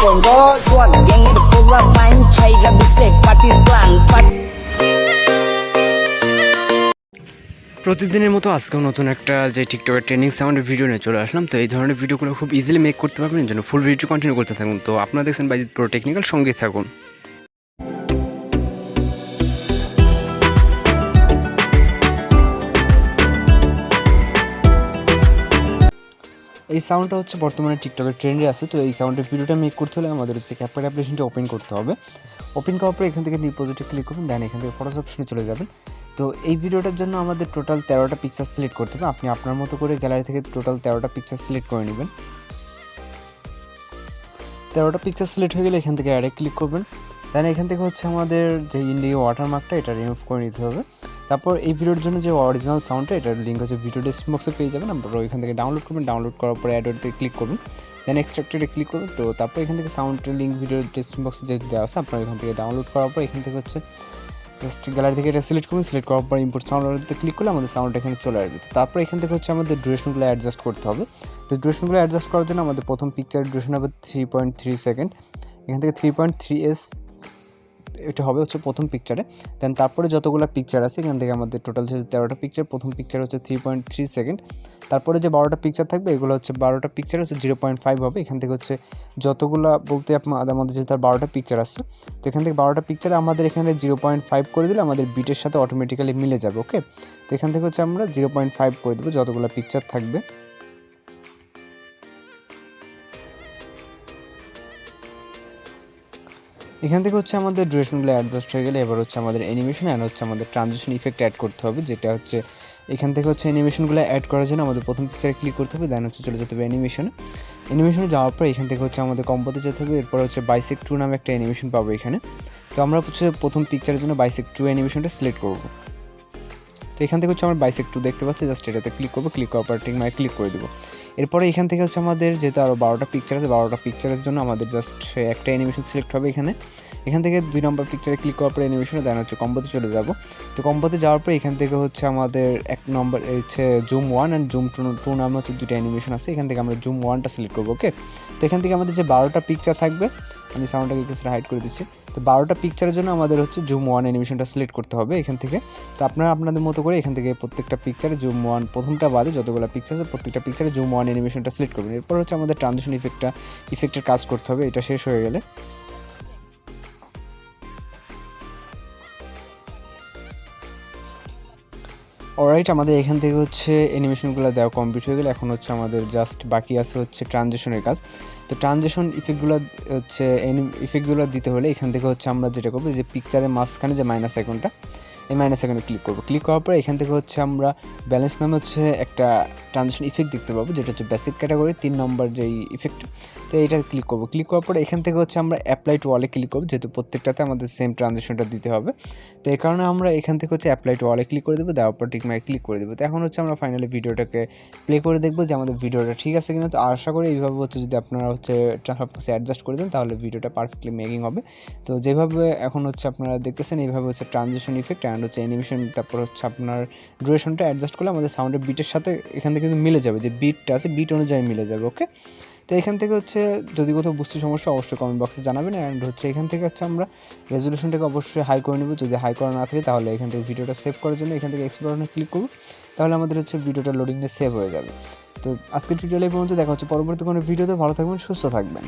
Swag gang এর Polapan ছাইরা দিছে পার্টির প্ল্যান। প্রতিদিনের মতো আজকেও নতুন একটা যে টিকটকের ট্রেনিং সাউন্ডের ভিডিও নিয়ে চলে আসলাম। তো এই ধরনের ভিডিওগুলো খুব ইজিলি মেক করতে পারবেন, এর জন্য ফুল ভিডিও কন্টিনিউ করতে থাকুন। তো আপনারা দেখছেন বাইজিদ প্রো টেকনিক্যাল, সঙ্গে থাকুন। এই সাউন্ডটা হচ্ছে বর্তমানে টিকটকের ট্রেন্ডে আছে। তো এই সাউন্ডের ভিডিওটা মেক করতে হলে আমাদের হচ্ছে ক্যাপকাট অ্যাপ্লিকেশনটা ওপেন করতে হবে। ওপেন করার পর এখান থেকে নিউ প্রজেক্টে ক্লিক করবেন, দেন এখান থেকে ফটোস অপশনে চলে যাবেন। তো এই ভিডিওটার জন্য আমাদের টোটাল 13টা পিকচার সিলেক্ট করতে হবে। আপনি আপনার মতো করে গ্যালারি থেকে টোটাল 13টা পিকচার সিলেক্ট করে নেবেন। 13টা পিকচার সিলেক্ট হয়ে গেলে এখান থেকে অ্যাডে ক্লিক করবেন। দেন এখান থেকে হচ্ছে আমাদের যে ইন্ডিয়া ওয়াটারমার্কটা এটা রিমুভ করে নিতে হবে। তারপর এই ভিডিওর জন্য যে অরিজিনাল সাউন্ডটা, এটার লিঙ্ক হচ্ছে ভিডিও ডেসক্রিপশন বক্সে পেয়ে যাবেন। আপনারা ওইখান থেকে ডাউনলোড করবেন। ডাউনলোড করার পরে অ্যাডতে ক্লিক করবেন, দেন এক্সট্রাক্টেডে ক্লিক করবেন। তো তারপর এখান থেকে সাউন্ডের লিঙ্ক ভিডিও ডেসক্রিপশন বক্সে যে দেওয়া আছে, আপনারা এখান থেকে ডাউনলোড করার পর এখান থেকে হচ্ছে জাস্ট গ্যালারি থেকে এটা সিলেক্ট করবেন। সিলেক্ট করার পর ইম্পোর্ট সাউন্ডতে ক্লিক করলে আমাদের সাউন্ড এখানে চলে আসবে। তো তারপর এখান থেকে হচ্ছে আমাদের ডিউরেশনগুলো অ্যাডজাস্ট করতে হবে। তো ডিউরেশনগুলো অ্যাডজাস্ট করার জন্য আমাদের প্রথম পিকচারের ডিউরেশন হবে 3.3 সেকেন্ড। এখান থেকে 3.3s এটা হবে হচ্ছে প্রথম পিকচারে। দেন তারপরে যতগুলো পিকচার আছে এখান থেকে আমাদের টোটাল হচ্ছে 13টা পিকচার। প্রথম পিকচার হচ্ছে 3.3 সেকেন্ড। তারপরে যে 12টা পিকচার থাকবে এগুলো হচ্ছে 12টা পিকচার হচ্ছে 0.5 হবে। এখান থেকে হচ্ছে যতগুলো বলতে আমাদের যেহেতু 12টা পিকচার আছে, তো এখান থেকে 12টা পিকচারে আমাদের এখানে 0.5 করে দিলে আমাদের বিটের সাথে অটোমেটিক্যালি মিলে যাবে। ওকে, তো এখান থেকে হচ্ছে আমরা 0.5 করে দেবো যতগুলো পিকচার থাকবে। এখান থেকে হচ্ছে আমাদের ডিউরেশনগুলো অ্যাডজাস্ট হয়ে গেলে এবার হচ্ছে আমাদের অ্যানিমেশন অ্যান্ড হচ্ছে আমাদের ট্রানজিশন ইফেক্ট অ্যাড করতে হবে, যেটা হচ্ছে এখান থেকে হচ্ছে অ্যানিমেশনগুলো অ্যাড করার জন্য আমাদের প্রথম পিকচারে ক্লিক করতে হবে। দেন হচ্ছে চলে যেতে হবে অ্যানিমেশনে যাওয়ার পর এখান থেকে হচ্ছে আমাদের কম্পোতে যেতে হবে। এরপর হচ্ছে বাইসেক্ট 2 নামে একটা অ্যানিমেশন পাবো এখানে। তো আমরা হচ্ছে প্রথম পিকচারের জন্য বাইসেক্ট 2 অ্যানিমেশনটা সিলেক্ট করবো। তো এখান থেকে হচ্ছে আমার বাইসেক্ট 2 দেখতে পাচ্ছি, জাস্ট এটাতে ক্লিক করবো। ক্লিক করার পর ক্লিক করে দেবো। এরপরে এখান থেকে হচ্ছে আমাদের যেহেতু আরও 12টা পিকচার আছে, 12টা পিকচারের জন্য আমাদের জাস্ট একটা অ্যানিমেশন সিলেক্ট হবে এখান থেকে 2 নম্বর পিকচারে ক্লিক করার পরে অ্যানিমেশনে দেন হচ্ছে কম্বোতে চলে যাব। তো কম্বোতে যাওয়ার পরে এখান থেকে হচ্ছে আমাদের 1 নম্বর হচ্ছে জুম 1 অ্যান্ড জুম 2 নামে হচ্ছে 2টা অ্যানিমেশন আছে। এখান থেকে আমরা জুম 1টা সিলেক্ট করবো। ওকে, তো এখান থেকে আমাদের যে 12টা পিকচার থাকবে, আমি সাউন্ডটাকে কিছুটা হাইড করে দিচ্ছি। তো 12টা পিকচারের জন্য আমাদের হচ্ছে জুম 1 অ্যানিমেশনটা সিলেক্ট করতে হবে এখান থেকে। তো আপনারা আপনাদের মতো করে এখান থেকে প্রত্যেকটা পিকচারে জুম 1 প্রথমটা বাদে যতগুলো পিকচার আছে প্রত্যেকটা পিকচারে জুম 1 অ্যানিমেশনটা সিলেক্ট করবেন। এরপর হচ্ছে আমাদের ট্রানজিশন ইফেক্টের কাজ করতে হবে। এটা শেষ হয়ে গেলে অলরাইট, আমাদের এখান থেকে হচ্ছে অ্যানিমেশনগুলো দেওয়া কমপ্লিট হয়ে গেলে এখন হচ্ছে আমাদের জাস্ট বাকি আছে হচ্ছে ট্রানজিশনের কাজ। তো ট্রানজিশন ইফেক্টগুলো দিতে হলে এখান থেকে হচ্ছে আমরা যেটা করবো, যে পিকচারের মাঝখানে যে মাইনাস আইকনটা, এই মাইনাস আইকনে ক্লিক করবো। ক্লিক করার পরে এখান থেকে হচ্ছে আমরা ব্যালেন্স নামে হচ্ছে একটা ট্রানজিশন ইফেক্ট দেখতে পাবো, যেটা হচ্ছে বেসিক ক্যাটাগরি 3 নম্বর যেই ইফেক্ট। তো এইটা ক্লিক করবো। ক্লিক করার পরে এখান থেকে হচ্ছে আমরা অ্যাপ্লাই টু ওয়ালে ক্লিক করবো, যেহেতু প্রত্যেকটাতে আমাদের সেম ট্রানজিশনটা দিতে হবে। তো এই কারণে আমরা এখান থেকে হচ্ছে অ্যাপ্লাই টু ওয়ালে ক্লিক করে দেবো, দেওয়ার পর ক্লিক করে দেবো। তো এখন হচ্ছে আমরা ফাইনালি ভিডিওটাকে প্লে করে দেখবো যে আমাদের ভিডিওটা ঠিক আছে কিনা। তো আশা করি এইভাবে হচ্ছে যদি আপনারা হচ্ছে সব কিছু অ্যাডজাস্ট করে দেন তাহলে ভিডিওটা পারফেক্টলি মেকিং হবে। তো যেভাবে এখন হচ্ছে আপনারা দেখতেছেন এইভাবে হচ্ছে ট্রানজিশন ইফেক্ট অ্যান্ড হচ্ছে অ্যানিমেশন, তারপর হচ্ছে আপনার ডিউরেশনটা অ্যাডজাস্ট করলে আমাদের সাউন্ডের বিটের সাথে এখান থেকে কিন্তু মিলে যাবে, যে বিটটা আছে বিট অনুযায়ী মিলে যাবে। ওকে, তো এখান থেকে হচ্ছে যদি কোথাও বুঝতে সমস্যা অবশ্যই কমেন্ট বক্সে জানাবেন। অ্যান্ড হচ্ছে এখান থেকে হচ্ছে আমরা রেজলিউশনটাকে অবশ্যই হাই করে নেব। যদি হাই করা না থাকে তাহলে এখান থেকে ভিডিওটা সেভ করার জন্য এখান থেকে এক্সপ্লোরে ক্লিক করব, তাহলে আমাদের হচ্ছে ভিডিওটা লোডিংয়ে সেভ হয়ে যাবে। তো আজকে টিউটোরিয়াল এই পর্যন্ত, দেখা হচ্ছে পরবর্তী কোনো ভিডিওতে। ভালো থাকবেন, সুস্থ থাকবেন।